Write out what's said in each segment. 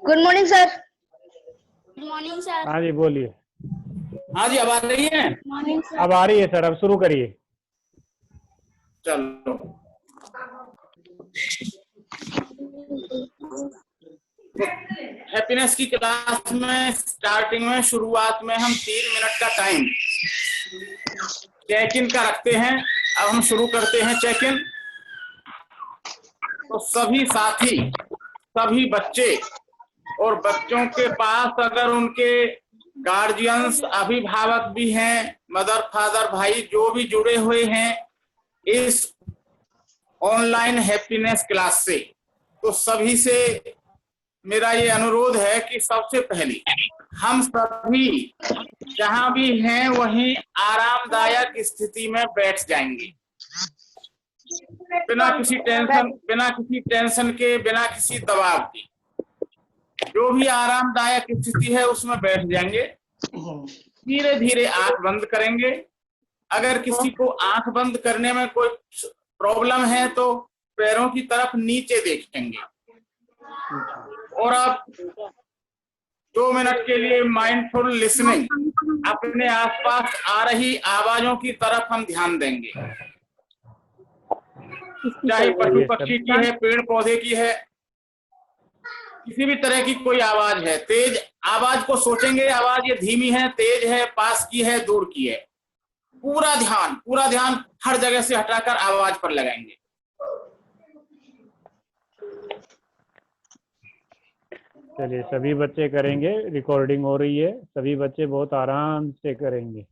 Good morning sir. Good morning sir. हाँ जी बोलिए। हाँ जी, अब आ रही है? Morning sir. अब आ रही है सर, अब शुरू करिए। चलो, हैप्पीनेस की क्लास में स्टार्टिंग में शुरुआत में हम 3 मिनट का टाइम चेक इन का रखते हैं। अब हम शुरू करते हैं चेक इन। तो सभी साथी, सभी बच्चे और बच्चों के पास अगर उनके गार्जियंस, अभिभावक भी हैं, मदर फादर भाई जो भी जुड़े हुए हैं इस ऑनलाइन हैप्पीनेस क्लास से, तो सभी से मेरा ये अनुरोध है कि सबसे पहले हम सभी जहां भी हैं वहीं आरामदायक स्थिति में बैठ जाएंगे, बिना किसी टेंशन के, बिना किसी दबाव के। जो भी आरामदायक स्थिति है उसमें बैठ जाएंगे। धीरे धीरे आंख बंद करेंगे। अगर किसी को आंख बंद करने में कोई प्रॉब्लम है तो पैरों की तरफ नीचे देखेंगे। और अब 2 मिनट के लिए माइंडफुल लिसनिंग, अपने आसपास आ रही आवाजों की तरफ हम ध्यान देंगे, चाहे पशु पक्षी की है, पेड़ पौधे की है, किसी भी तरह की कोई आवाज है। तेज आवाज को सोचेंगे, आवाज ये धीमी है, तेज है, पास की है, दूर की है। पूरा ध्यान हर जगह से हटाकर आवाज पर लगाएंगे। चलिए सभी बच्चे करेंगे, रिकॉर्डिंग हो रही है, सभी बच्चे बहुत आराम से करेंगे।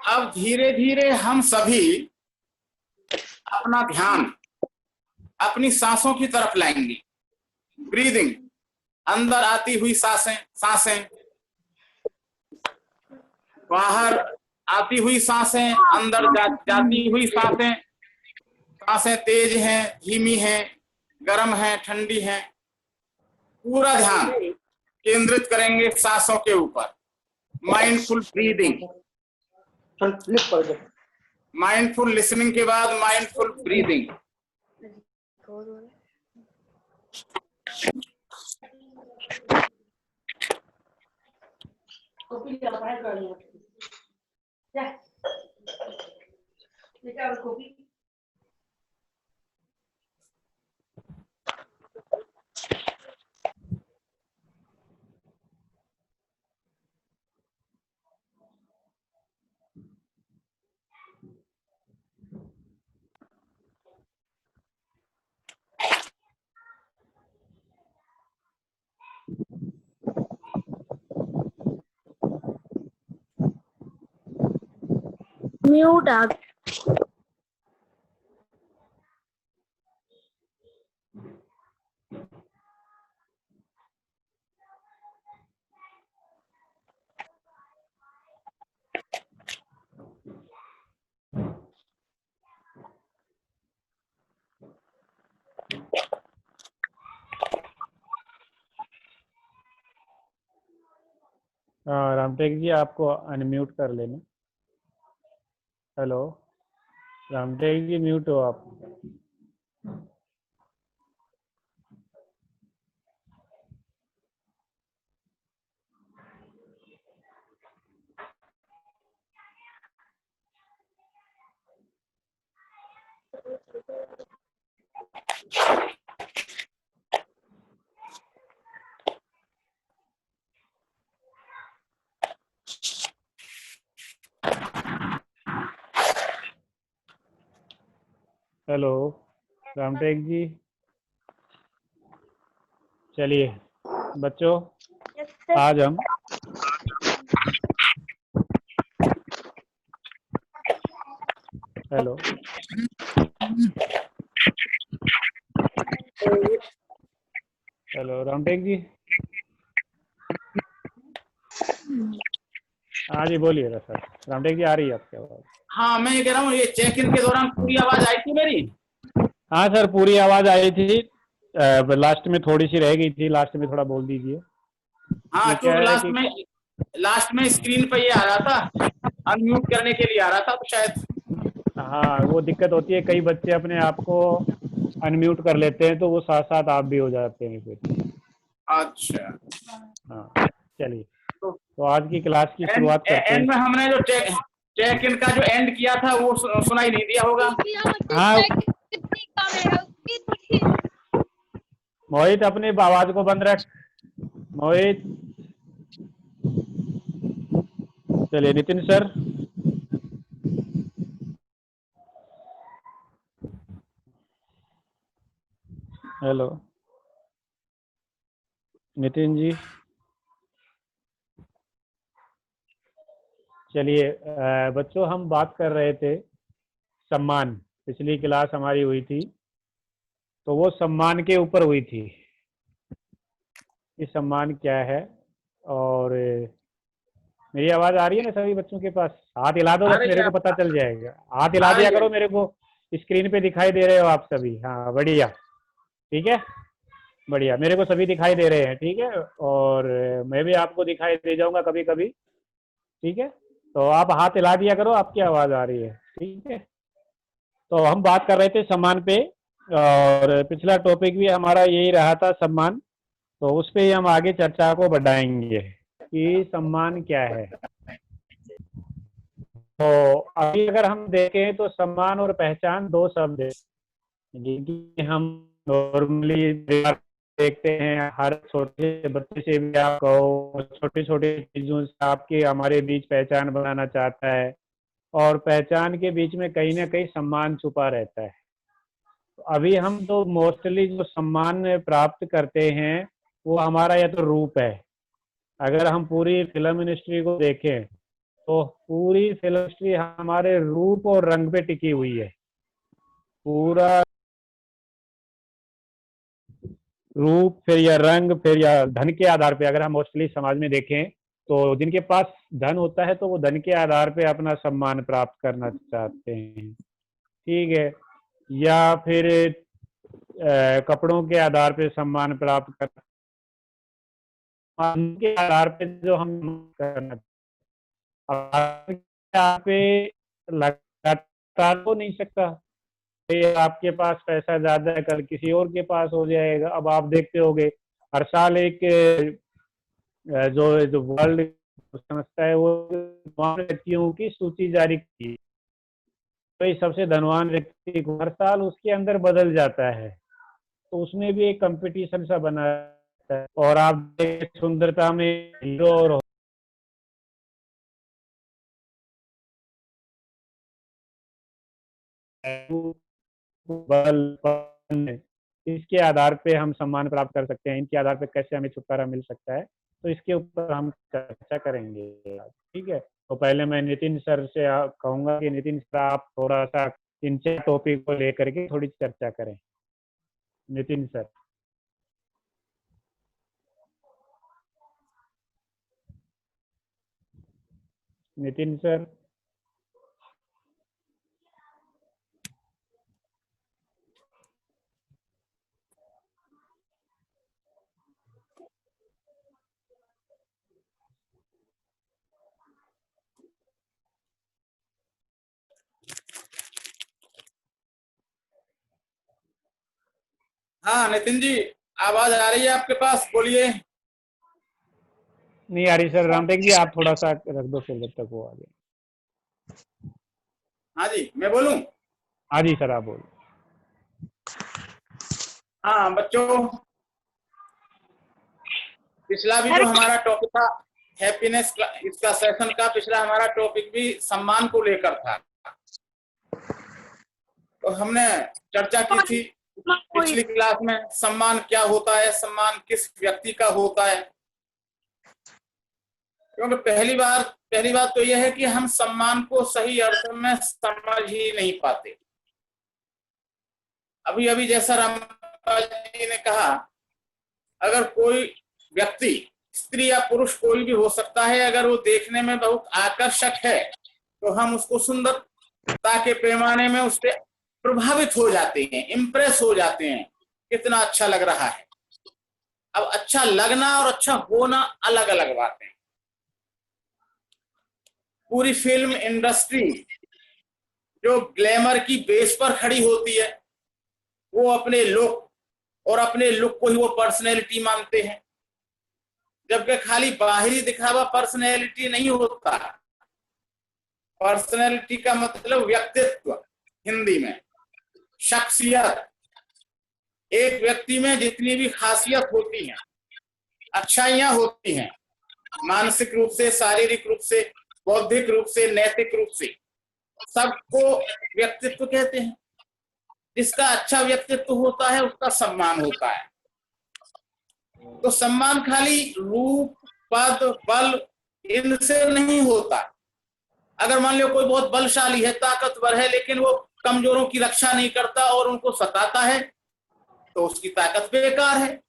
अब धीरे धीरे हम सभी अपना ध्यान अपनी सांसों की तरफ लाएंगे। ब्रीदिंग, अंदर आती हुई सांसें, बाहर आती हुई सांसें, अंदर जाती हुई सांसें तेज हैं, धीमी हैं, गर्म हैं, ठंडी हैं। पूरा ध्यान केंद्रित करेंगे सांसों के ऊपर। माइंडफुल ब्रीदिंग, माइंडफुल लिसनिंग के बाद माइंडफुल ब्रीदिंग। म्यूट आ रामटेक जी आपको अनम्यूट कर लेना। हेलो रामटेक जी, म्यूट हो आप। हेलो रामटेक जी, चलिए बच्चों, आज हम हेलो हेलो रामटेक जी, हाँ जी बोलिएगा सर। रामटेक जी आ रही है आपकी आवाज़? हाँ, मैं ये कह रहा हूँ, ये चेक इन के दौरान पूरी आवाज आई थी मेरी? हाँ सर, पूरी आवाज़ आई थी। लास्ट में थोड़ी सी रह गई थी, लास्ट में थोड़ा बोल दीजिए। हाँ, ये क्या क्योंकि है कि लास्ट में स्क्रीन पे ये आ रहा था, अनम्यूट करने के लिए आ रहा था, तो शायद। हाँ वो दिक्कत होती है, कई बच्चे अपने आप को अनम्यूट कर लेते हैं तो वो साथ साथ आप भी हो जाते हैं फिर। अच्छा, हाँ चलिए, तो तो आज की क्लास की एंड शुरुआत करते एंड में हैं। हमने जो चेक इन का जो एंड किया था वो सुनाई नहीं दिया होगा। हाँ मोहित, अपनी आवाज को बंद रख। मोहित, चलिए नितिन सर। हेलो नितिन जी, चलिए बच्चों, हम बात कर रहे थे सम्मान। पिछली क्लास हमारी हुई थी तो वो सम्मान के ऊपर हुई थी कि सम्मान क्या है। और मेरी आवाज आ रही है ना सभी बच्चों के पास? हाथ हिला दो, आ बस रही मेरे है, को पता चल जाएगा। हाथ हिला आ दिया रही है। करो मेरे को, स्क्रीन पे दिखाई दे रहे हो आप सभी? हाँ बढ़िया, ठीक है, बढ़िया, मेरे को सभी दिखाई दे रहे हैं, ठीक है। और मैं भी आपको दिखाई दे जाऊंगा कभी कभी, ठीक है। तो आप हाथ हिला दिया करो, आपकी आवाज आ रही है, ठीक है। तो हम बात कर रहे थे सम्मान पे, और पिछला टॉपिक भी हमारा यही रहा था, सम्मान। तो उस पे ही हम आगे चर्चा को बढ़ाएंगे कि सम्मान क्या है। तो अभी अगर हम देखें तो सम्मान और पहचान दो शब्द हैं जिनकी हम नॉर्मली देखते हैं। हर छोटे बच्चे से भी आप कहो, छोटे छोटे चीजों से आपके हमारे बीच पहचान बनाना चाहता है, और पहचान के बीच में कहीं ना कहीं सम्मान छुपा रहता है। तो अभी हम तो मोस्टली जो सम्मान प्राप्त करते हैं वो हमारा या तो रूप है। अगर हम पूरी फिल्म इंडस्ट्री को देखें तो पूरी फिल्म इंडस्ट्री हमारे रूप और रंग पे टिकी हुई है। पूरा रूप फिर या रंग फिर या धन के आधार पे, अगर हम मोस्टली समाज में देखें तो जिनके पास धन होता है तो वो धन के आधार पे अपना सम्मान प्राप्त करना चाहते हैं, ठीक है। या फिर कपड़ों के आधार पे सम्मान प्राप्त करना के आधार पे जो हम करना पे लगातार हो नहीं सकता। ये आपके पास पैसा ज्यादा है, कल किसी और के पास हो जाएगा। अब आप देखते होंगे हर साल एक जो जो वर्ल्ड संस्था है वो धनवान व्यक्तियों की सूची जारी की, तो सबसे धनवान व्यक्ति को हर साल उसके अंदर बदल जाता है। तो उसमें भी एक कंपटीशन सा बना रहता है। और आप देखें सुंदरता में हीरो और बल, इसके आधार पे हम सम्मान प्राप्त कर सकते हैं। इनके आधार पे कैसे हमें छुटकारा मिल सकता है, तो इसके ऊपर हम चर्चा करेंगे, ठीक है। तो पहले मैं नितिन सर से कहूंगा कि नितिन सर आप थोड़ा सा इन चार टॉपिक को लेकर के थोड़ी चर्चा करें। नितिन सर। नितिन सर। हाँ नितिन जी, आवाज आ रही है आपके पास, बोलिए। नहीं आ रही सर। रामटेक जी आप थोड़ा सा रख दो फिर जब तक वो आ गया। हाँ जी, मैं बोलूं? हाँ जी सर आप बोलो। हाँ बच्चों, पिछला भी जो हमारा टॉपिक था हैप्पीनेस, इसका सेशन का पिछला हमारा टॉपिक भी सम्मान को लेकर था। तो हमने चर्चा की थी पिछली क्लास में, सम्मान क्या होता है, सम्मान किस व्यक्ति का होता है। क्योंकि पहली बात तो यह है कि हम सम्मान को सही अर्थ में समझ ही नहीं पाते। अभी अभी जैसा रामपाल जी ने कहा, अगर कोई व्यक्ति, स्त्री या पुरुष कोई भी हो सकता है, अगर वो देखने में बहुत आकर्षक है तो हम उसको सुंदरता के पैमाने में उस पर प्रभावित हो जाते हैं, इम्प्रेस हो जाते हैं, कितना अच्छा लग रहा है। अब अच्छा लगना और अच्छा होना अलग अलग बातें। पूरी फिल्म इंडस्ट्री जो ग्लैमर की बेस पर खड़ी होती है, वो अपने लुक और अपने लुक को ही वो पर्सनैलिटी मानते हैं, जबकि खाली बाहरी दिखावा पर्सनैलिटी नहीं होता। पर्सनैलिटी का मतलब व्यक्तित्व, हिंदी में शख्सियत। एक व्यक्ति में जितनी भी खासियत होती हैं, अच्छाइयां होती हैं, मानसिक रूप से, शारीरिक रूप से, बौद्धिक रूप से, नैतिक रूप से, सबको व्यक्तित्व कहते हैं। जिसका अच्छा व्यक्तित्व होता है उसका सम्मान होता है। तो सम्मान खाली रूप, पद, बल इनसे नहीं होता। अगर मान लो कोई बहुत बलशाली है, ताकतवर है, लेकिन वो कमजोरों की रक्षा नहीं करता और उनको सताता है, तो उसकी ताकत बेकार है,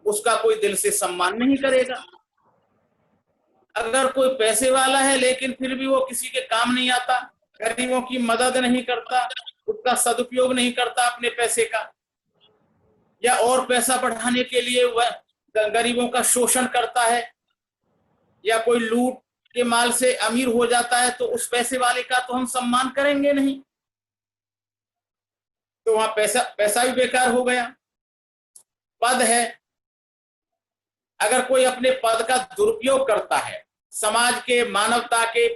उसका कोई दिल से सम्मान नहीं करेगा। अगर कोई पैसे वाला है लेकिन फिर भी वो किसी के काम नहीं आता, गरीबों की मदद नहीं करता, उसका सदुपयोग नहीं करता अपने पैसे का, या और पैसा बढ़ाने के लिए वह गरीबों का शोषण करता है, या कोई लूट के माल से अमीर हो जाता है, तो उस पैसे वाले का तो हम सम्मान करेंगे नहीं। तो वहां पैसा भी बेकार हो गया। पद है, अगर कोई अपने पद का दुरुपयोग करता है, समाज के, मानवता के,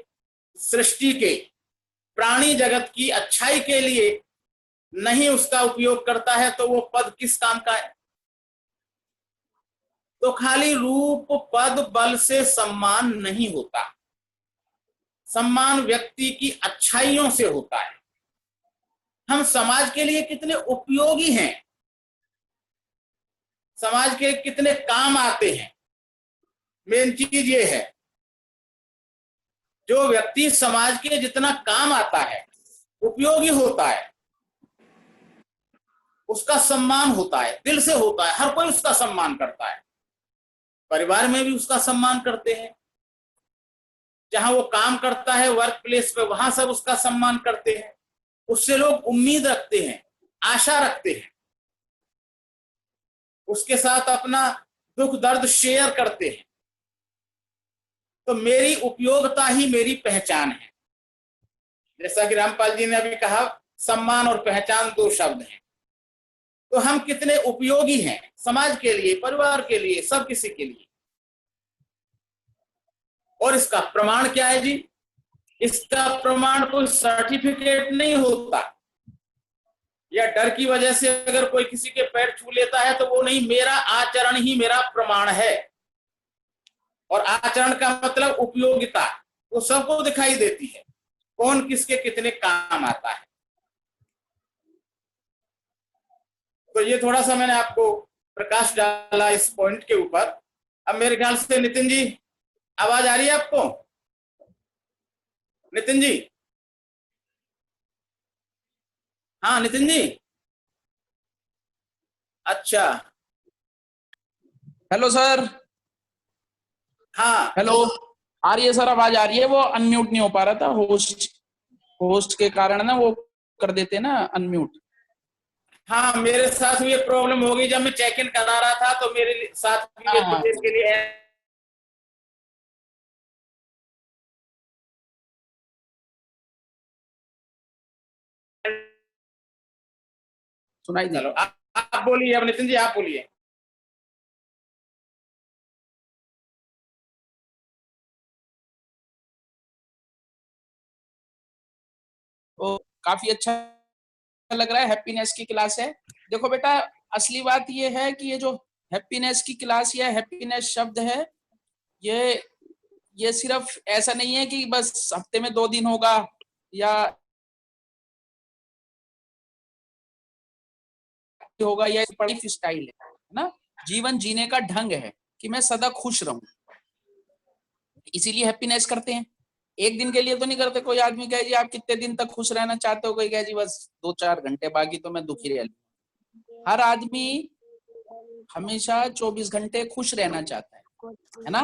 सृष्टि के, प्राणी जगत की अच्छाई के लिए नहीं उसका उपयोग करता है, तो वो पद किस काम का है। तो खाली रूप, पद, बल से सम्मान नहीं होता। सम्मान व्यक्ति की अच्छाइयों से होता है। हम समाज के लिए कितने उपयोगी हैं, समाज के कितने काम आते हैं, मेन चीज ये है। जो व्यक्ति समाज के जितना काम आता है, उपयोगी होता है, उसका सम्मान होता है, दिल से होता है, हर कोई उसका सम्मान करता है। परिवार में भी उसका सम्मान करते हैं, जहां वो काम करता है वर्क प्लेस पे, वहां सब उसका सम्मान करते हैं, उससे लोग उम्मीद रखते हैं, आशा रखते हैं, उसके साथ अपना दुख दर्द शेयर करते हैं। तो मेरी उपयोगिता ही मेरी पहचान है। जैसा कि रामपाल जी ने अभी कहा, सम्मान और पहचान दो शब्द हैं। तो हम कितने उपयोगी हैं समाज के लिए, परिवार के लिए, सब किसी के लिए। और इसका प्रमाण क्या है जी? इसका प्रमाण कोई सर्टिफिकेट नहीं होता, या डर की वजह से अगर कोई किसी के पैर छू लेता है तो वो नहीं, मेरा आचरण ही मेरा प्रमाण है। और आचरण का मतलब उपयोगिता, वो सबको दिखाई देती है, कौन किसके कितने काम आता है। तो ये थोड़ा सा मैंने आपको प्रकाश डाला इस पॉइंट के ऊपर। अब मेरे ख्याल से नितिन जी, आवाज आ रही है आपको? नितिन जी, हाँ नितिन जी, अच्छा, हेलो सर। हाँ हेलो, आ रही है सर, आवाज आ रही है। वो अनम्यूट नहीं हो पा रहा था, होस्ट के कारण ना वो कर देते ना अनम्यूट। हाँ, मेरे साथ भी ये प्रॉब्लम हो गई जब मैं चेक इन करा रहा था, तो मेरे साथ भी ये कुछ देर के लिए सुनाई दे। चलो आप बोलिए, अब नितिन जी आप बोलिए। तो काफी अच्छा लग रहा है, हैप्पीनेस की क्लास है। देखो बेटा, असली बात ये है कि ये जो हैप्पीनेस की क्लास या हैप्पीनेस शब्द है, ये सिर्फ ऐसा नहीं है कि बस हफ्ते में 2 दिन होगा या होगा, या लाइफ स्टाइल है ना, जीवन जीने का ढंग है कि मैं सदा खुश रहूं, इसीलिए हैप्पीनेस करते हैं। एक दिन के लिए तो नहीं करते। कोई आदमी कहे जी आप कितने दिन तक खुश रहना चाहते हो, कोई कहे जी बस 2-4 घंटे, बाकी तो मैं दुखी रह लूं। हर आदमी हमेशा 24 घंटे खुश रहना चाहता है ना।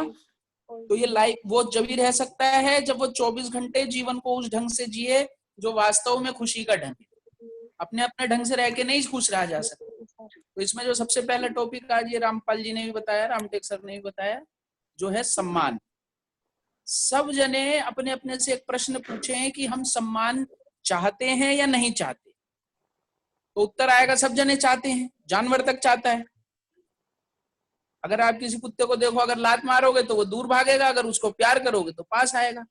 तो ये लाइफ वो जब ही रह सकता है जब वो 24 घंटे जीवन को उस ढंग से जिए जो वास्तव में खुशी का ढंग है। अपने अपने ढंग से रह के नहीं खुश रहा जा सकता। तो इसमें जो सबसे पहला टॉपिक आज ये रामपाल जी ने भी बताया, रामटेक सर ने भी बताया, जो है सम्मान। सब जने अपने अपने से एक प्रश्न पूछे कि हम सम्मान चाहते हैं या नहीं चाहते। तो उत्तर आएगा सब जने चाहते हैं, जानवर तक चाहता है। अगर आप किसी कुत्ते को देखो, अगर लात मारोगे तो वो दूर भागेगा, अगर उसको प्यार करोगे तो पास आएगा।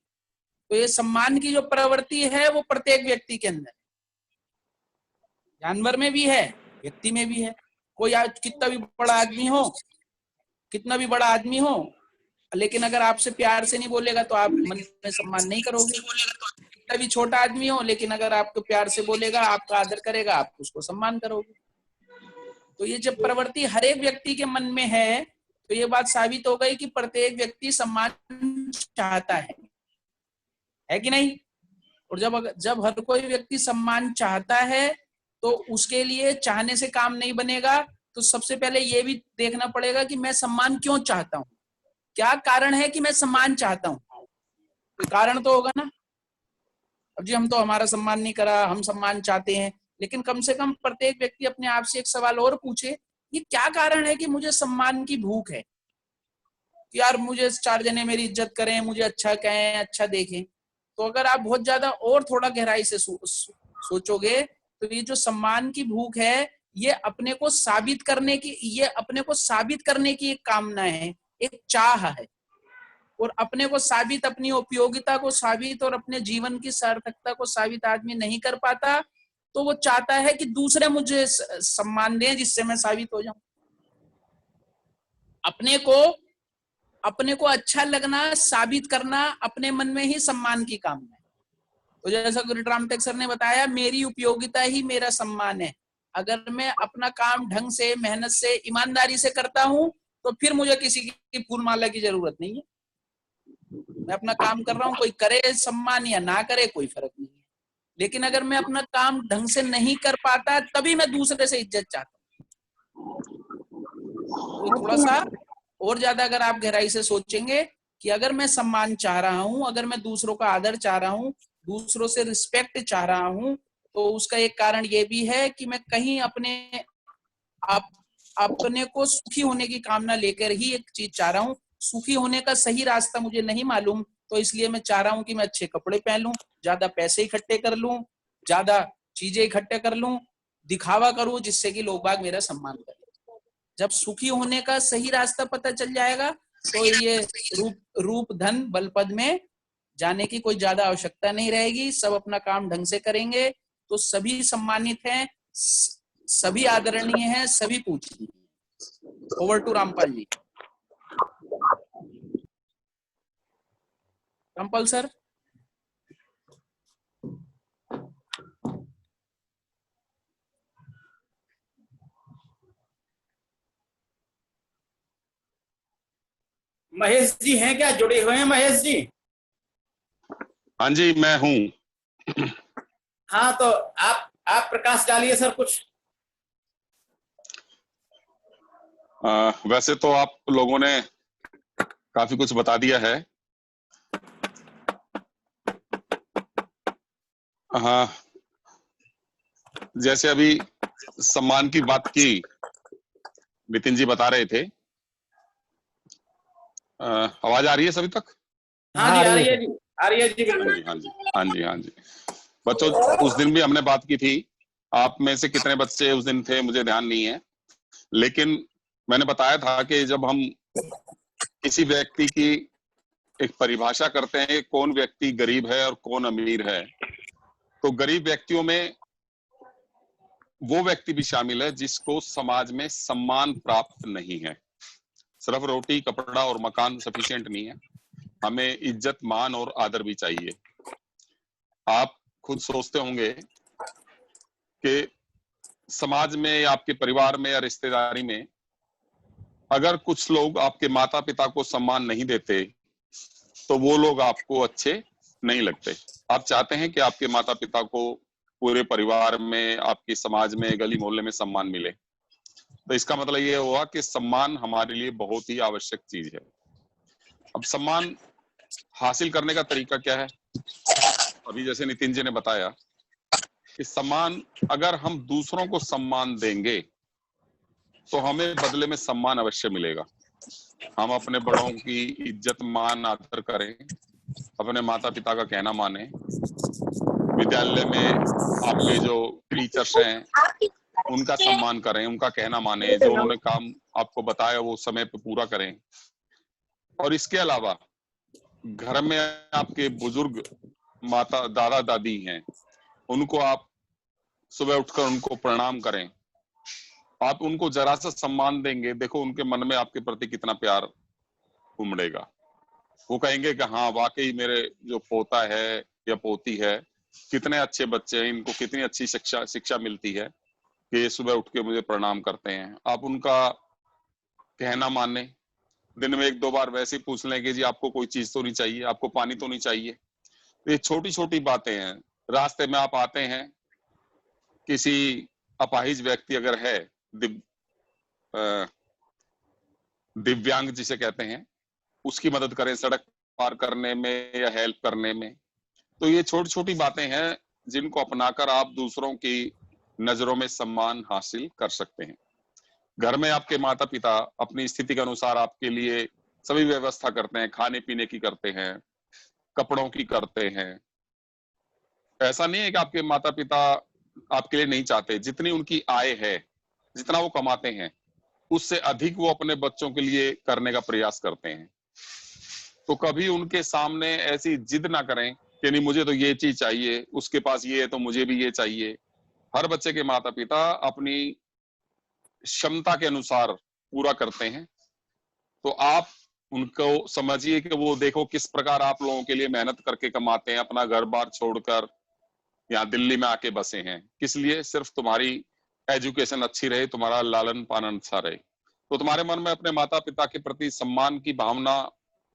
तो ये सम्मान की जो प्रवृत्ति है वो प्रत्येक व्यक्ति के अंदर, जानवर में भी है, व्यक्ति में भी है। कोई कितना भी बड़ा आदमी हो, कितना भी बड़ा आदमी हो, लेकिन अगर आपसे प्यार से नहीं बोलेगा तो आप मन में सम्मान नहीं करोगे। कितना भी छोटा आदमी हो, लेकिन अगर आपको प्यार से बोलेगा, आपका आदर करेगा, आप उसको सम्मान करोगे। तो ये जब प्रवृत्ति हर एक व्यक्ति के मन में है, तो ये बात साबित हो गई कि प्रत्येक व्यक्ति सम्मान चाहता है कि नहीं। और जब हर कोई व्यक्ति सम्मान चाहता है तो उसके लिए चाहने से काम नहीं बनेगा। तो सबसे पहले ये भी देखना पड़ेगा कि मैं सम्मान क्यों चाहता हूँ, क्या कारण है कि मैं सम्मान चाहता हूँ। कोई कारण तो होगा ना। अब जी हम तो हमारा सम्मान नहीं करा, हम सम्मान चाहते हैं, लेकिन कम से कम प्रत्येक व्यक्ति अपने आप से एक सवाल और पूछे, ये क्या कारण है कि मुझे सम्मान की भूख है, कि यार मुझे 4 जने मेरी इज्जत करें, मुझे अच्छा कहें, अच्छा देखें। तो अगर आप बहुत ज्यादा और थोड़ा गहराई से सोचोगे तो ये जो सम्मान की भूख है, ये अपने को साबित करने की एक कामना है, एक चाह है। और अपने को साबित, अपनी उपयोगिता को साबित और अपने जीवन की सार्थकता को साबित आदमी नहीं कर पाता, तो वो चाहता है कि दूसरे मुझे सम्मान दें जिससे मैं साबित हो जाऊं। अपने को अच्छा लगना, साबित करना, अपने मन में ही सम्मान की कामना है। तो जैसा गुरु रामटेक सर ने बताया, मेरी उपयोगिता ही मेरा सम्मान है। अगर मैं अपना काम ढंग से, मेहनत से, ईमानदारी से करता हूं तो फिर मुझे किसी की फूलमाला की जरूरत नहीं है। मैं अपना काम कर रहा हूं, कोई करे सम्मान या ना करे कोई फर्क नहीं है। लेकिन अगर मैं अपना काम ढंग से नहीं कर पाता, तभी मैं दूसरे से इज्जत चाहता हूं। तो थोड़ा सा और ज्यादा अगर आप गहराई से सोचेंगे कि अगर मैं सम्मान चाह रहा हूं, अगर मैं दूसरों का आदर चाह रहा हूं, दूसरों से रिस्पेक्ट चाह रहा हूं, तो उसका एक कारण ये भी है कि मैं कहीं अपने को सुखी होने की कामना लेकर ही एक चीज चाह रहा हूं। सुखी होने का सही रास्ता मुझे नहीं मालूम, तो इसलिए मैं चाह रहा हूं कि मैं अच्छे कपड़े पहन लूं, ज्यादा पैसे इकट्ठे कर लूं, ज्यादा चीजें इकट्ठे कर लूं, दिखावा करूं, जिससे कि लोग बाग मेरा सम्मान करें। जब सुखी होने का सही रास्ता पता चल जाएगा तो ये रूप धन बल पद में जाने की कोई ज्यादा आवश्यकता नहीं रहेगी। सब अपना काम ढंग से करेंगे तो सभी सम्मानित हैं, सभी आदरणीय हैं, सभी पूजनीय। Over to Rampal ji. Rampal sir. Mahesh ji हैं क्या, जुड़े हुए हैं महेश जी? हाँ जी मैं हूँ। हाँ तो आप प्रकाश डालिए सर कुछ। वैसे तो आप लोगों ने काफी कुछ बता दिया है। हाँ, जैसे अभी सम्मान की बात की नितिन जी बता रहे थे। आवाज आ रही है सभी तक? हाँ जी आ रही है जी, आ रही है जी बिल्कुल। हाँ जी हाँ जी हाँ जी। बच्चों उस दिन भी हमने बात की थी, आप में से कितने बच्चे उस दिन थे मुझे ध्यान नहीं है, लेकिन मैंने बताया था कि जब हम किसी व्यक्ति की एक परिभाषा करते हैं कौन व्यक्ति गरीब है और कौन अमीर है, तो गरीब व्यक्तियों में वो व्यक्ति भी शामिल है जिसको समाज में सम्मान प्राप्त नहीं है। सिर्फ रोटी कपड़ा और मकान सफिशिएंट नहीं है, हमें इज्जत मान और आदर भी चाहिए। आप खुद सोचते होंगे कि समाज में या आपके परिवार में या रिश्तेदारी में अगर कुछ लोग आपके माता पिता को सम्मान नहीं देते तो वो लोग आपको अच्छे नहीं लगते। आप चाहते हैं कि आपके माता पिता को पूरे परिवार में, आपके समाज में, गली मोहल्ले में सम्मान मिले। तो इसका मतलब ये हुआ कि सम्मान हमारे लिए बहुत ही आवश्यक चीज है। अब सम्मान हासिल करने का तरीका क्या है? अभी जैसे नितिन जी ने बताया कि सम्मान, अगर हम दूसरों को सम्मान देंगे तो हमें बदले में सम्मान अवश्य मिलेगा। हम अपने बड़ों की इज्जत मान आदर करें, अपने माता पिता का कहना माने, विद्यालय में आपके जो टीचर्स हैं उनका सम्मान करें, उनका कहना माने, जो उन्होंने काम आपको बताया वो समय पे पूरा करें। और इसके अलावा घर में आपके बुजुर्ग माता दादा दादी हैं, उनको आप सुबह उठकर उनको प्रणाम करें। आप उनको जरा सा सम्मान देंगे, देखो उनके मन में आपके प्रति कितना प्यार उमड़ेगा। वो कहेंगे कि हाँ वाकई मेरे जो पोता है या पोती है कितने अच्छे बच्चे हैं, इनको कितनी अच्छी शिक्षा मिलती है कि ये सुबह उठ के मुझे प्रणाम करते हैं। आप उनका कहना माने, दिन में 1-2 बार वैसे ही पूछ लें कि जी आपको कोई चीज तो नहीं चाहिए, आपको पानी तो नहीं चाहिए। तो ये छोटी छोटी बातें हैं। रास्ते में आप आते हैं, किसी अपाहिज व्यक्ति अगर है, दिव्यांग जिसे कहते हैं, उसकी मदद करें सड़क पार करने में या हेल्प करने में। तो ये छोटी छोटी बातें हैं जिनको अपनाकर आप दूसरों की नजरों में सम्मान हासिल कर सकते हैं। घर में आपके माता पिता अपनी स्थिति के अनुसार आपके लिए सभी व्यवस्था करते हैं, खाने पीने की करते हैं, कपड़ों की करते हैं। ऐसा नहीं है कि आपके माता पिता आपके लिए नहीं चाहते। जितनी उनकी आय है, जितना वो कमाते हैं, उससे अधिक वो अपने बच्चों के लिए करने का प्रयास करते हैं। तो कभी उनके सामने ऐसी जिद ना करें कि नहीं मुझे तो ये चीज चाहिए, उसके पास ये है तो मुझे भी ये चाहिए। हर बच्चे के माता पिता अपनी क्षमता के अनुसार पूरा करते हैं। तो आप उनको समझिए कि वो देखो किस प्रकार आप लोगों के लिए मेहनत करके कमाते हैं, अपना घर बार छोड़कर यहाँ दिल्ली में आके बसे हैं। किस लिए? सिर्फ तुम्हारी एजुकेशन अच्छी रहे, तुम्हारा लालन पालन अच्छा रहे। तो तुम्हारे मन में अपने माता पिता के प्रति सम्मान की भावना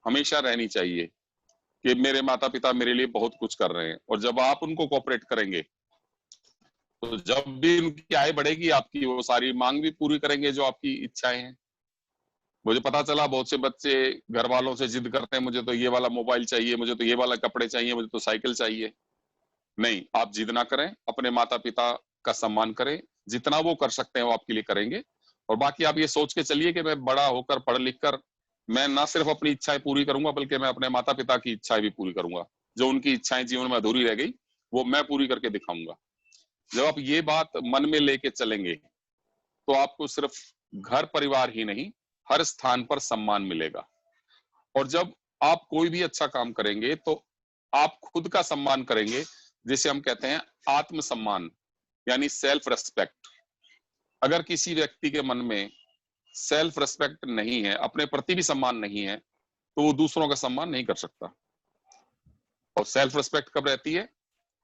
हमेशा रहनी चाहिए कि मेरे माता पिता मेरे लिए बहुत कुछ कर रहे हैं। और जब आप उनको कोऑपरेट करेंगे तो जब भी उनकी आय बढ़ेगी आपकी वो सारी मांग भी पूरी करेंगे जो आपकी इच्छाएं हैं। मुझे पता चला बहुत से बच्चे घर वालों से जिद करते हैं, मुझे तो ये वाला मोबाइल चाहिए, मुझे तो ये वाला कपड़े चाहिए, मुझे तो साइकिल चाहिए। नहीं, आप जिद ना करें, अपने माता पिता का सम्मान करें, जितना वो कर सकते हैं वो आपके लिए करेंगे। और बाकी आप ये सोच के चलिए कि मैं बड़ा होकर पढ़ लिख कर मैं ना सिर्फ अपनी इच्छाएं पूरी करूंगा बल्कि मैं अपने माता पिता की इच्छाएं भी पूरी करूंगा। जो उनकी इच्छाएं जीवन में अधूरी रह गई वो मैं पूरी करके दिखाऊंगा। जब आप ये बात मन में लेके चलेंगे तो आपको सिर्फ घर परिवार ही नहीं हर स्थान पर सम्मान मिलेगा। और जब आप कोई भी अच्छा काम करेंगे तो आप खुद का सम्मान करेंगे, जिसे हम कहते हैं आत्मसम्मान, यानी सेल्फ रेस्पेक्ट। अगर किसी व्यक्ति के मन में सेल्फ रेस्पेक्ट नहीं है, अपने प्रति भी सम्मान नहीं है, तो वो दूसरों का सम्मान नहीं कर सकता। और सेल्फ रेस्पेक्ट कब रहती है?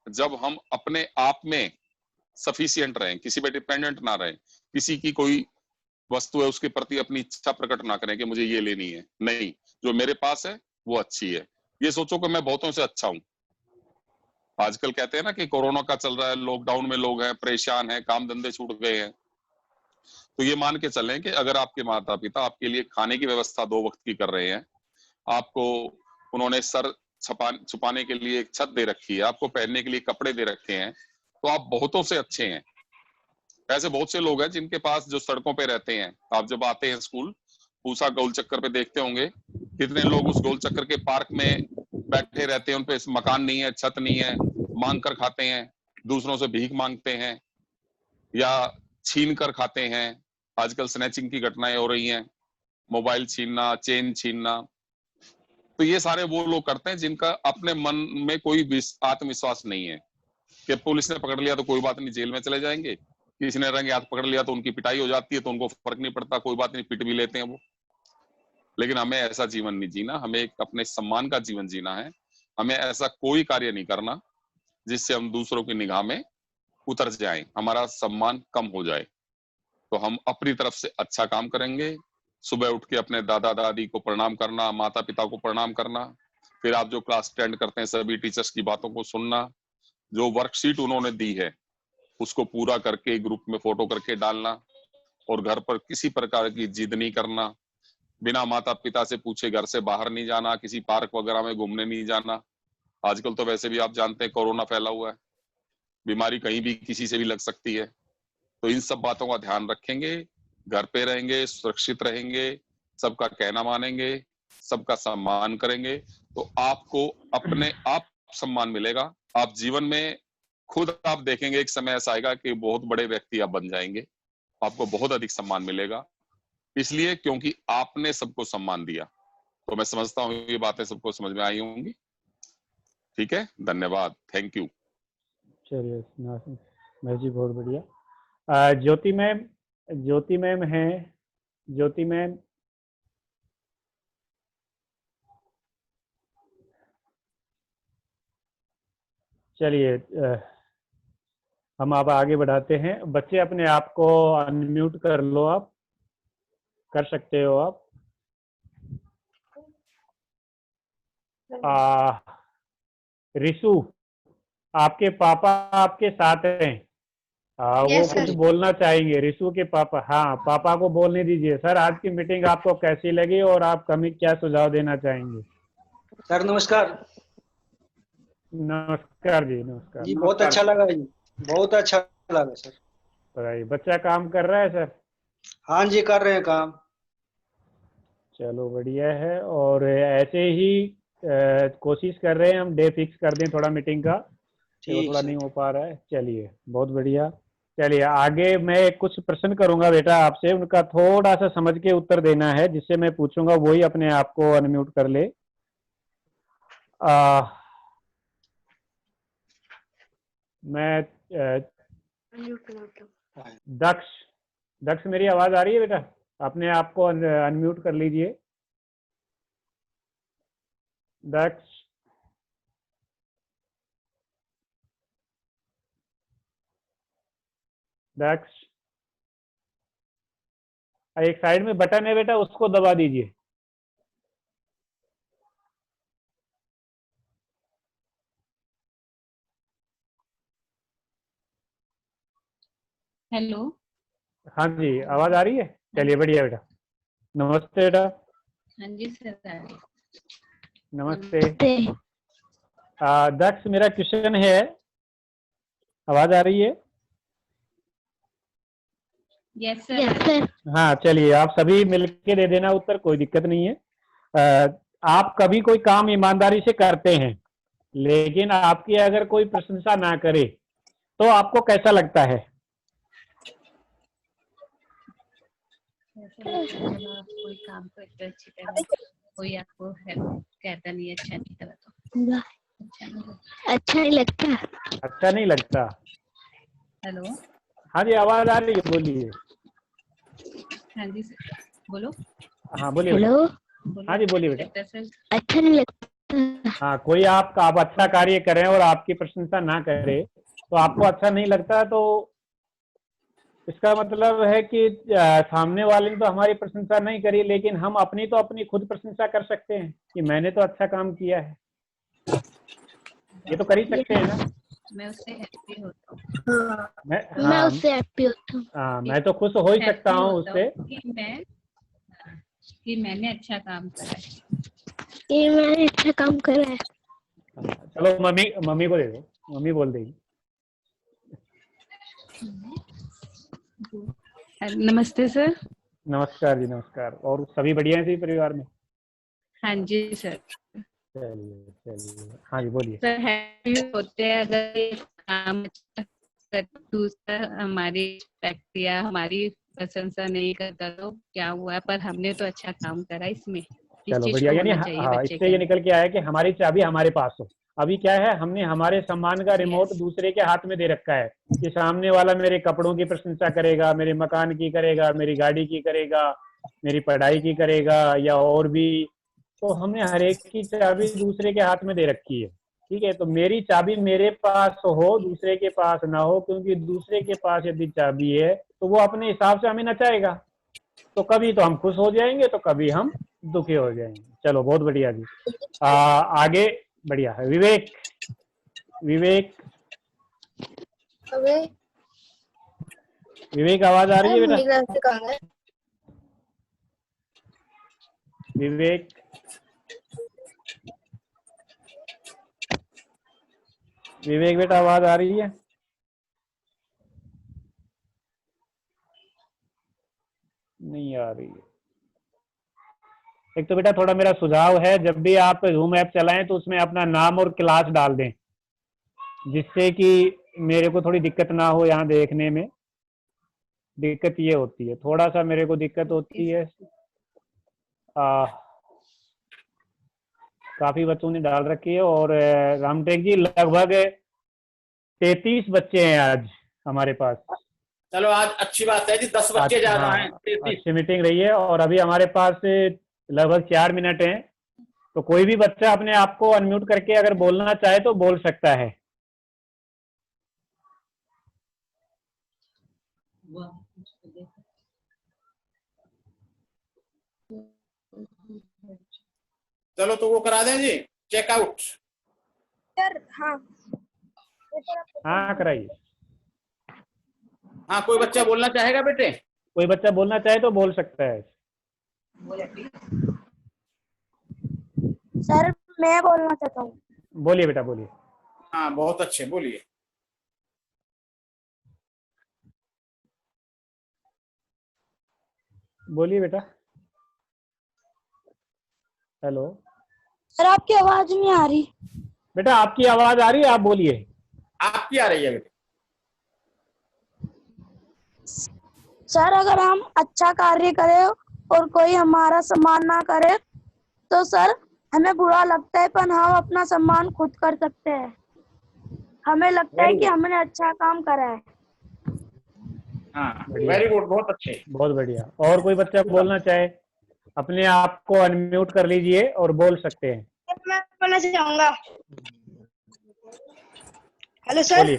जब हम अपने आप में सफिशिएंट रहें, किसी पे डिपेंडेंट ना रहें, किसी की कोई वस्तु है उसके प्रति अपनी इच्छा प्रकट ना करें कि मुझे ये लेनी है। नहीं, जो मेरे पास है वो अच्छी है। ये सोचो कि मैं बहुतों से अच्छा हूं। आजकल कहते हैं ना कि कोरोना का चल रहा है, लॉकडाउन में लोग हैं, परेशान हैं, काम धंधे छूट गए हैं। तो ये मान के चलें कि अगर आपके माता पिता आपके लिए खाने की व्यवस्था 2 वक्त की कर रहे हैं, आपको उन्होंने सर छुपाने के लिए एक छत दे रखी है, आपको पहनने के लिए कपड़े दे रखे हैं, तो आप बहुतों से अच्छे हैं। ऐसे बहुत से लोग हैं जिनके पास जो सड़कों पे रहते हैं, आप जब आते हैं स्कूल पूसा गोल चक्कर पे देखते होंगे कितने लोग उस गोल चक्कर के पार्क में बैठे रहते हैं, उनपे मकान नहीं है, छत नहीं है, मांग कर खाते हैं, दूसरों से भीख मांगते हैं या छीन कर खाते हैं। आजकल स्नैचिंग की घटनाएं हो रही हैं, मोबाइल छीनना, चेन छीनना। तो ये सारे वो लोग करते हैं जिनका अपने मन में कोई आत्मविश्वास नहीं है कि पुलिस ने पकड़ लिया तो कोई बात नहीं, जेल में चले जाएंगे, किसी ने रंगे हाथ पकड़ लिया तो उनकी पिटाई हो जाती है तो उनको फर्क नहीं पड़ता, कोई बात नहीं, पिट भी लेते हैं वो। लेकिन हमें ऐसा जीवन नहीं जीना, हमें एक अपने सम्मान का जीवन जीना है। हमें ऐसा कोई कार्य नहीं करना जिससे हम दूसरों की निगाह में उतर जाए, हमारा सम्मान कम हो जाए। तो हम अपनी तरफ से अच्छा काम करेंगे। सुबह उठ के अपने दादा दादी को प्रणाम करना, माता पिता को प्रणाम करना, फिर आप जो क्लास अटेंड करते हैं सभी टीचर्स की बातों को सुनना, जो वर्कशीट उन्होंने दी है उसको पूरा करके ग्रुप में फोटो करके डालना, और घर पर किसी प्रकार की जिद नहीं करना, बिना माता पिता से पूछे घर से बाहर नहीं जाना, किसी पार्क वगैरह में घूमने नहीं जाना। आजकल तो वैसे भी आप जानते हैं कोरोना फैला हुआ है, बीमारी कहीं भी किसी से भी लग सकती है। तो इन सब बातों का ध्यान रखेंगे, घर पे रहेंगे, सुरक्षित रहेंगे, सबका कहना मानेंगे, सबका सम्मान करेंगे, तो आपको अपने आप सम्मान मिलेगा। आप जीवन में खुद आप देखेंगे एक समय ऐसा आएगा कि बहुत बड़े व्यक्ति आप बन जाएंगे, आपको बहुत अधिक सम्मान मिलेगा, इसलिए क्योंकि आपने सबको सम्मान दिया। तो मैं समझता हूँ ये बातें सबको समझ में आई होंगी। ठीक है, धन्यवाद, थैंक यू। चलिए महेश जी, बहुत बढ़िया। ज्योति मैम है, ज्योति मैम। चलिए हम अब आगे बढ़ाते हैं। बच्चे अपने आप को अनम्यूट कर लो, आप कर सकते हो आप। रिशु, आपके पापा आपके साथ हैं, वो कुछ बोलना चाहेंगे। रिशु के पापा, हाँ, पापा को बोलने दीजिए। सर, आज की मीटिंग आपको कैसी लगी और आप कमी क्या सुझाव देना चाहेंगे? सर नमस्कार। नमस्कार जी, नमस्कार जी, बहुत अच्छा लगा जी, बहुत अच्छा लगा सर। बताइए, बच्चा काम कर रहा है सर? हाँ जी, कर रहे हैं काम। चलो बढ़िया है, और ऐसे ही कोशिश कर रहे हैं हम डे फिक्स कर दें थोड़ा मीटिंग का, ठीक थोड़ा सर। नहीं हो पा रहा है। चलिए, बहुत बढ़िया। चलिए आगे मैं कुछ प्रश्न करूंगा बेटा आपसे, उनका थोड़ा सा समझ के उत्तर देना है, जिससे मैं पूछूंगा वही अपने आप को अनम्यूट कर ले। मैं दक्ष, मेरी आवाज आ रही है बेटा? अपने आप को अनम्यूट कर लीजिए। दक्ष, एक साइड में बटन है बेटा, उसको दबा दीजिए। हेलो। हाँ जी, आवाज आ रही है? चलिए बढ़िया बेटा। नमस्ते बेटा। हाँ जी सर। नमस्ते। दक्ष, मेरा क्वेश्चन है, आवाज आ रही है? Yes sir. हाँ, चलिए आप सभी मिलके दे देना उत्तर, कोई दिक्कत नहीं है। आप कभी कोई काम ईमानदारी से करते हैं, लेकिन आपकी अगर कोई प्रशंसा ना करे तो आपको कैसा लगता है? जब आप कोई काम करते अच्छी तरह, कोई आपको हेल्प कहता नहीं, अच्छा नहीं करा तो अच्छा नहीं लगता। अच्छा नहीं लगता। हेलो। हाँ जी, आवाज आ रही है, बोलिए। हाँ जी सर, बोलो। हाँ बोलिए। हेलो। हाँ जी, बोलिए बेटा। अच्छा नहीं लगता। हाँ, कोई आप अच्छा कार्य करें और आपकी प्रशंसा ना करे तो आपको अच्छा नहीं लगता, तो इसका मतलब है कि सामने वाले ने तो हमारी प्रशंसा नहीं करी, लेकिन हम अपनी खुद प्रशंसा कर सकते हैं कि मैंने तो अच्छा काम किया है। ये तो कर ही सकते हैं ना। मैं उससे हैप्पी होता हूँ। मैं उससे हैप्पी होता हूँ। हाँ, मैं तो खुश हो ही सकता हूँ उससे कि मैंने अच्छा काम करा है, कि मैंने अच्छा काम करा है। चलो मम्मी को दे दो, मम्मी बोल देगी। नमस्ते सर। नमस्कार जी, नमस्कार। और सभी बढ़िया हैं सभी परिवार में? हाँ जी सर। चलिए, हाँ जी बोलिए। सर, हैप्पी होते हैं अगर ये काम अच्छा दूसरा हमारी रिस्पेक्ट या हमारी प्रशंसा नहीं करता तो क्या हुआ, पर हमने तो अच्छा काम करा इसमें। चलो बढ़िया, यानी हाँ, इससे ये निकल के आया कि हमारी चाबी हमारे पास हो। अभी क्या है, हमने हमारे सम्मान का रिमोट दूसरे के हाथ में दे रखा है कि सामने वाला मेरे कपड़ों की प्रशंसा करेगा, मेरे मकान की करेगा, मेरी गाड़ी की करेगा, मेरी पढ़ाई की करेगा, या और भी। तो हमने हर एक की चाबी दूसरे के हाथ में दे रखी है। ठीक है, तो मेरी चाबी मेरे पास हो, दूसरे के पास ना हो, क्योंकि दूसरे के पास यदि चाबी है तो वो अपने हिसाब से हमें नचाएगा, तो कभी तो हम खुश हो जाएंगे तो कभी हम दुखी हो जाएंगे। चलो बहुत बढ़िया जी। आगे बढ़िया है। विवेक, विवेक, विवेक आवाज आ रही है बेटा? विवेक, विवेक बेटा आवाज आ रही है? नहीं आ रही है। एक तो बेटा थोड़ा मेरा सुझाव है, जब भी आप जूम ऐप चलाएं तो उसमें अपना नाम और क्लास डाल दें, जिससे कि मेरे को थोड़ी दिक्कत ना हो यहाँ देखने में। दिक्कत ये होती है, थोड़ा सा मेरे को दिक्कत होती है। काफी बच्चों ने डाल रखी है। और रामटेक जी लगभग 33 बच्चे हैं आज हमारे पास। चलो आज अच्छी बात है जी, 10 बच्चे ज्यादा हैं। अच्छी मीटिंग रही है और अभी हमारे पास लगभग 4 मिनट हैं, तो कोई भी बच्चा अपने आप को अनम्यूट करके अगर बोलना चाहे तो बोल सकता है। चलो तो वो करा दें जी, चेकआउट। सर हाँ हाँ कराइए। हाँ, कोई बच्चा बोलना चाहेगा बेटे? कोई बच्चा बोलना चाहे तो बोल सकता है। सर मैं बोलना चाहता हूँ। बोलिए बेटा बोलिए। हाँ बहुत अच्छे, बोलिए। बोलिए बेटा। हेलो सर आपकी आवाज नहीं आ रही। बेटा आपकी आवाज आ रही है, आप बोलिए। आपकी आ रही है बेटे। सर अगर हम अच्छा कार्य करें और कोई हमारा सम्मान ना करे तो सर हमें बुरा लगता है, पर हम अपना सम्मान खुद कर सकते हैं। हमें लगता है कि हमने अच्छा काम करा है। हाँ वेरी गुड, बहुत अच्छे। बहुत बढ़िया। और कोई बच्चा बोलना चाहे अपने आप को अनम्यूट कर लीजिए और बोल सकते हैं। मैं बोलना चाहूंगा। Hello sir.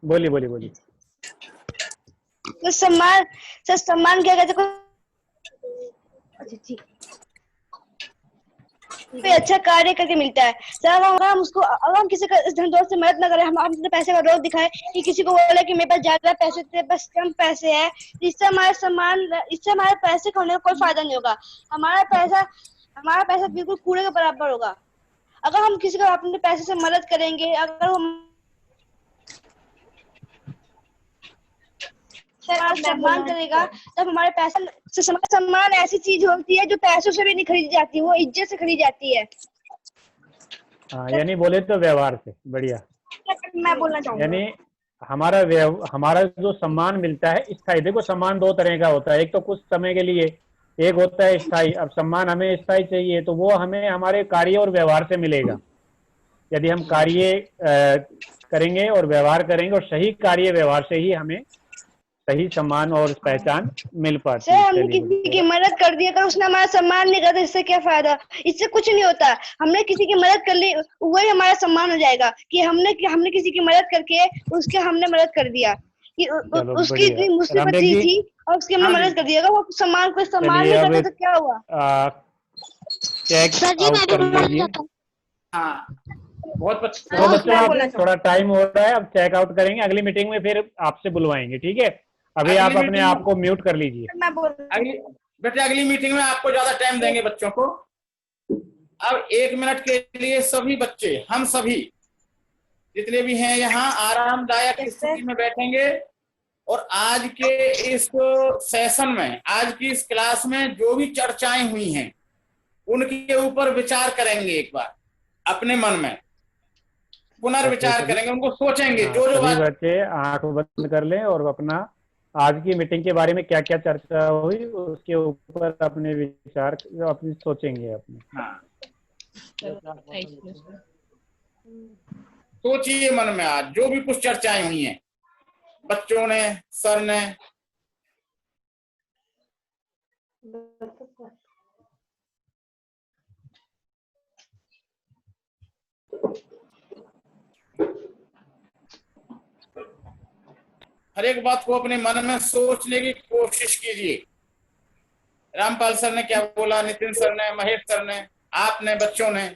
बोलिए बोलिए बोलिए बोलिए। तो सम्मान, सर सम्मान क्या कहते हैं? अच्छा ठीक, कोई अच्छा कार्य करके मिलता है। सर अगर हम उसको, अगर हम किसी का धन दौलत से मदद न करें, हम अपने पैसे का रोक दिखाएं कि किसी को बोले कि मेरे पास ज्यादा पैसे थे, बस कम पैसे है, इससे हमारे सम्मान, इससे हमारे पैसे का होने का कोई फायदा नहीं होगा। हमारा पैसा बिल्कुल कूड़े के बराबर होगा। अगर हम किसी को अपने पैसे से मदद करेंगे, अगर हम सम्मान करेगा, तब हमारे पैसा, सम्मान ऐसी चीज होती है जो पैसों से भी नहीं खरीदी जाती, वो इज्जत से खरीदी जाती है। हाँ यानी बोले तो व्यवहार से। बढ़िया। मैं बोलना चाहूंगा यानी हमारा जो सम्मान मिलता है स्थायी, देखो सम्मान दो तरह का होता है, एक तो कुछ समय के लिए, एक होता है स्थायी। अब सम्मान हमें स्थायी चाहिए तो वो हमें हमारे कार्य और व्यवहार से मिलेगा। यदि हम कार्य करेंगे और व्यवहार करेंगे, और सही कार्य व्यवहार से ही हमें सही सम्मान और पहचान मिल पाती सर है। हमने किसी की मदद कर दी, अगर उसने हमारा सम्मान नहीं करता, इससे क्या फायदा? इससे कुछ नहीं होता। हमने किसी की मदद कर ली, वही हमारा सम्मान हो जाएगा कि हमने किसी की मदद करके हमने मदद कर दिया, कि उसकी इतनी मुसीबत थी और उसकी हमने मदद कर दिया। अगर वो सम्मान नहीं करता तो क्या हुआ? चेक आउट कर लीजिए। हाँ बहुत तो बच्चों थोड़ा टाइम हो रहा है, अब चेक आउट करेंगे, अगली मीटिंग में फिर आपसे बुलवाएंगे, ठीक है? अभी आप अपने आप को म्यूट कर लीजिए। अगली मीटिंग में आपको ज्यादा टाइम देंगे बच्चों को। अब 1 मिनट के लिए सभी बच्चे, हम सभी जितने भी हैं यहाँ आरामदायक स्थिति में बैठेंगे और आज के इस सेशन में, आज की इस क्लास में जो भी चर्चाएं हुई हैं उनके ऊपर विचार करेंगे। एक बार अपने मन में पुनर्विचार करेंगे, उनको सोचेंगे। जो सभी बच्चे आंख बंद कर लें और अपना आज की मीटिंग के बारे में क्या क्या चर्चा हुई उसके ऊपर अपने विचार अपने सोचेंगे अपने। हाँ सोचिए मन में आज जो भी कुछ चर्चाएं हुई हैं बच्चों ने, सर ने। हर एक बात को अपने मन में सोचने की कोशिश कीजिए। रामपाल सर ने क्या बोला, नितिन सर ने, महेश सर ने, आपने, बच्चों ने।